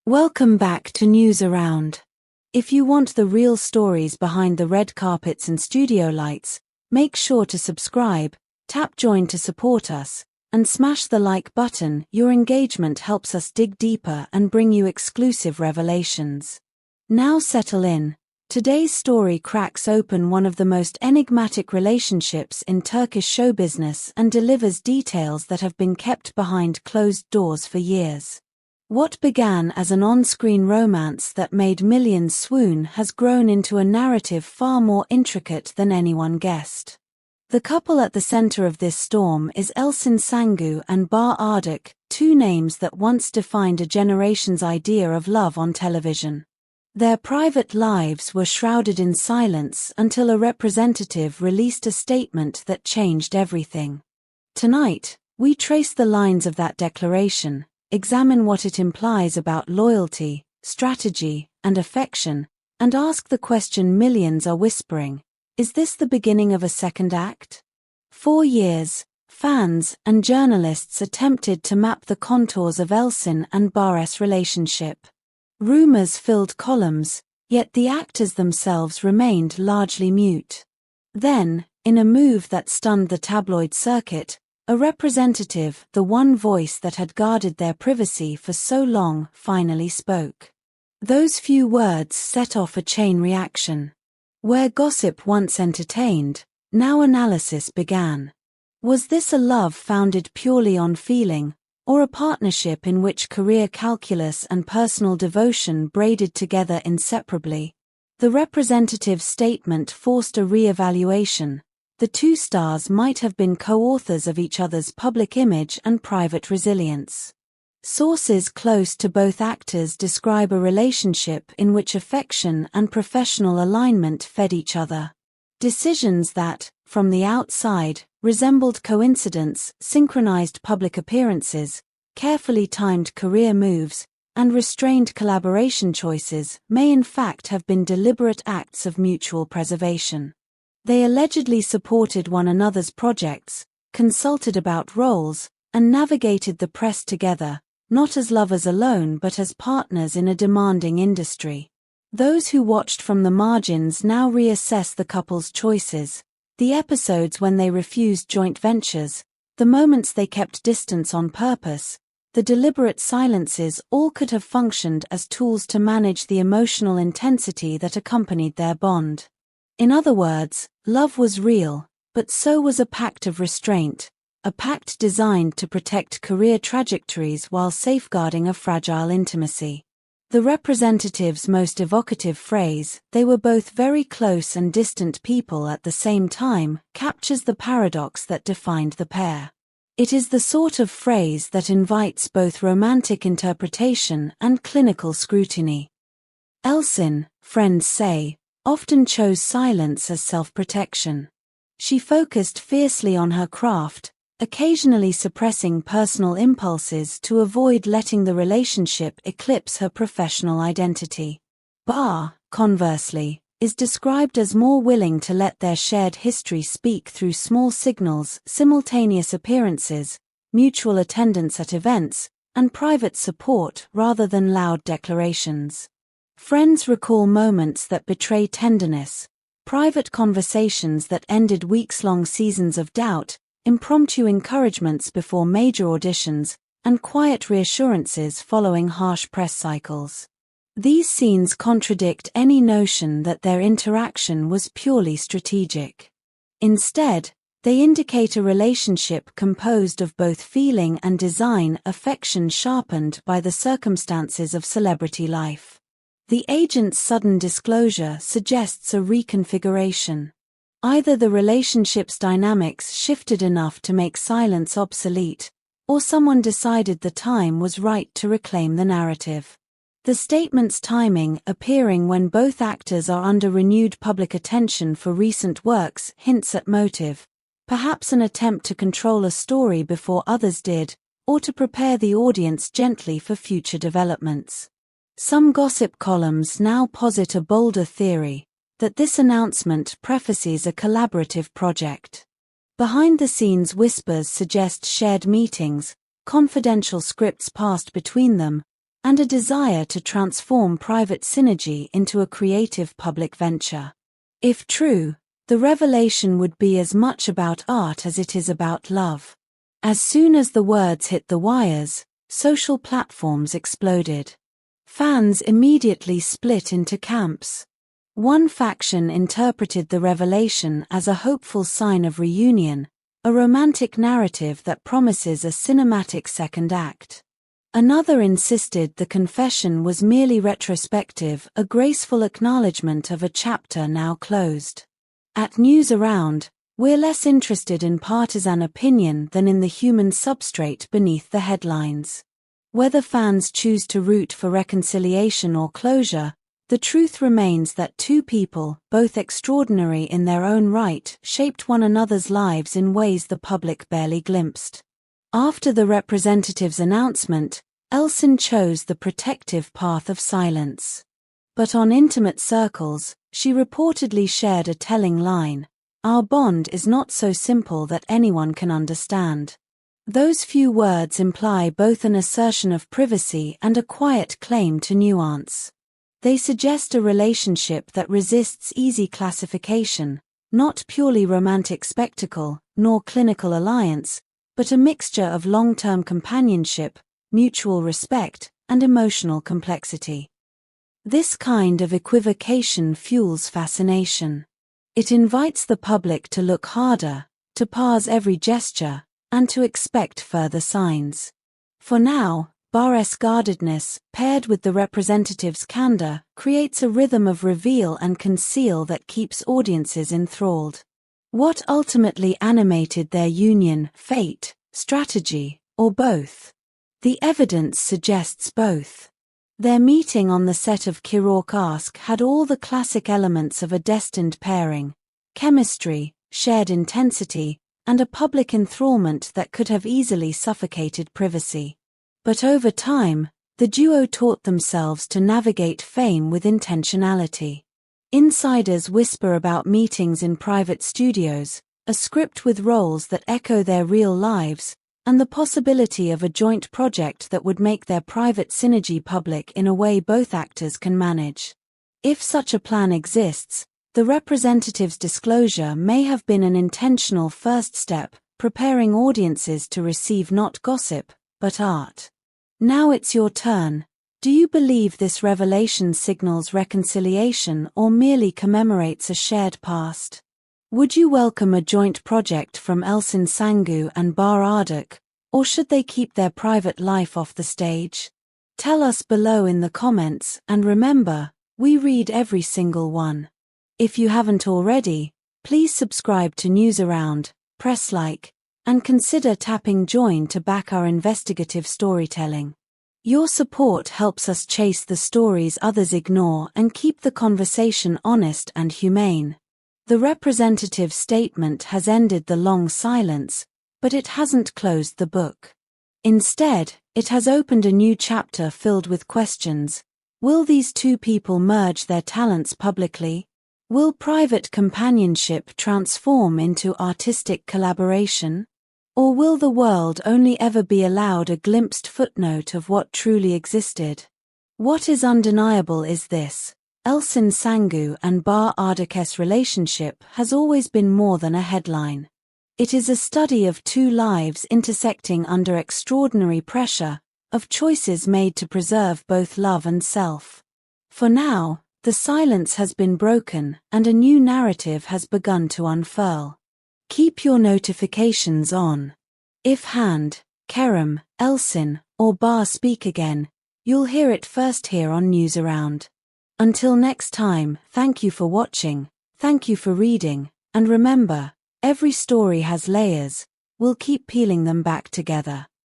Welcome back to News Around. If you want the real stories behind the red carpets and studio lights, make sure to subscribe, tap join to support us, and smash the like button. Your engagement helps us dig deeper and bring you exclusive revelations. Now settle in. Today's story cracks open one of the most enigmatic relationships in Turkish show business and delivers details that have been kept behind closed doors for years. What began as an on-screen romance that made millions swoon has grown into a narrative far more intricate than anyone guessed. The couple at the center of this storm is Elçin Sangu and Barış Arduç, two names that once defined a generation's idea of love on television. Their private lives were shrouded in silence until a representative released a statement that changed everything. Tonight, we trace the lines of that declaration, examine what it implies about loyalty, strategy, and affection, and ask the question millions are whispering: is this the beginning of a second act? For years, fans and journalists attempted to map the contours of Elçin and Barış's relationship. Rumors filled columns, yet the actors themselves remained largely mute. Then, in a move that stunned the tabloid circuit, a representative, the one voice that had guarded their privacy for so long, finally spoke. Those few words set off a chain reaction. Where gossip once entertained, now analysis began. Was this a love founded purely on feeling, or a partnership in which career calculus and personal devotion braided together inseparably? The representative's statement forced a re-evaluation. The two stars might have been co-authors of each other's public image and private resilience. Sources close to both actors describe a relationship in which affection and professional alignment fed each other. Decisions that, from the outside, resembled coincidence, synchronized public appearances, carefully timed career moves, and restrained collaboration choices may in fact have been deliberate acts of mutual preservation. They allegedly supported one another's projects, consulted about roles, and navigated the press together, not as lovers alone but as partners in a demanding industry. Those who watched from the margins now reassess the couple's choices, the episodes when they refused joint ventures, the moments they kept distance on purpose, the deliberate silences. All could have functioned as tools to manage the emotional intensity that accompanied their bond. In other words, love was real, but so was a pact of restraint, a pact designed to protect career trajectories while safeguarding a fragile intimacy. The representative's most evocative phrase, "they were both very close and distant people at the same time," captures the paradox that defined the pair. It is the sort of phrase that invites both romantic interpretation and clinical scrutiny. Elçin, friends say, often chose silence as self-protection. She focused fiercely on her craft, occasionally suppressing personal impulses to avoid letting the relationship eclipse her professional identity. Barış, conversely, is described as more willing to let their shared history speak through small signals, simultaneous appearances, mutual attendance at events, and private support rather than loud declarations. Friends recall moments that betray tenderness, private conversations that ended weeks-long seasons of doubt, impromptu encouragements before major auditions, and quiet reassurances following harsh press cycles. These scenes contradict any notion that their interaction was purely strategic. Instead, they indicate a relationship composed of both feeling and design, affection sharpened by the circumstances of celebrity life. The agent's sudden disclosure suggests a reconfiguration. Either the relationship's dynamics shifted enough to make silence obsolete, or someone decided the time was right to reclaim the narrative. The statement's timing, appearing when both actors are under renewed public attention for recent works, hints at motive, perhaps an attempt to control a story before others did, or to prepare the audience gently for future developments. Some gossip columns now posit a bolder theory, that this announcement prefaces a collaborative project. Behind-the-scenes whispers suggest shared meetings, confidential scripts passed between them, and a desire to transform private synergy into a creative public venture. If true, the revelation would be as much about art as it is about love. As soon as the words hit the wires, social platforms exploded. Fans immediately split into camps. One faction interpreted the revelation as a hopeful sign of reunion, a romantic narrative that promises a cinematic second act. Another insisted the confession was merely retrospective, a graceful acknowledgement of a chapter now closed. At News Around, we're less interested in partisan opinion than in the human substrate beneath the headlines. Whether fans choose to root for reconciliation or closure, the truth remains that two people, both extraordinary in their own right, shaped one another's lives in ways the public barely glimpsed. After the representative's announcement, Elçin chose the protective path of silence. But on intimate circles, she reportedly shared a telling line: "Our bond is not so simple that anyone can understand." Those few words imply both an assertion of privacy and a quiet claim to nuance. They suggest a relationship that resists easy classification, not purely romantic spectacle, nor clinical alliance, but a mixture of long-term companionship, mutual respect, and emotional complexity. This kind of equivocation fuels fascination. It invites the public to look harder, to parse every gesture, and to expect further signs. For now, Barış's guardedness, paired with the representative's candor, creates a rhythm of reveal and conceal that keeps audiences enthralled. What ultimately animated their union, fate, strategy, or both? The evidence suggests both. Their meeting on the set of Kirok Ask had all the classic elements of a destined pairing: chemistry, shared intensity, and a public enthrallment that could have easily suffocated privacy. But over time, the duo taught themselves to navigate fame with intentionality. Insiders whisper about meetings in private studios, a script with roles that echo their real lives, and the possibility of a joint project that would make their private synergy public in a way both actors can manage. If such a plan exists, the representative's disclosure may have been an intentional first step, preparing audiences to receive not gossip, but art. Now it's your turn. Do you believe this revelation signals reconciliation or merely commemorates a shared past? Would you welcome a joint project from Elçin Sangu and Barış Arduç, or should they keep their private life off the stage? Tell us below in the comments, and remember, we read every single one. If you haven't already, please subscribe to News Around, press like, and consider tapping join to back our investigative storytelling. Your support helps us chase the stories others ignore and keep the conversation honest and humane. The representative's statement has ended the long silence, but it hasn't closed the book. Instead, it has opened a new chapter filled with questions. Will these two people merge their talents publicly? Will private companionship transform into artistic collaboration? Or will the world only ever be allowed a glimpsed footnote of what truly existed? What is undeniable is this: Elçin Sangu and Barış Arduç's relationship has always been more than a headline. It is a study of two lives intersecting under extraordinary pressure, of choices made to preserve both love and self. For now, the silence has been broken and a new narrative has begun to unfurl. Keep your notifications on. If Hande, Kerem, Elçin, or Barış speak again, you'll hear it first here on News Around. Until next time, thank you for watching, thank you for reading, and remember, every story has layers. We'll keep peeling them back together.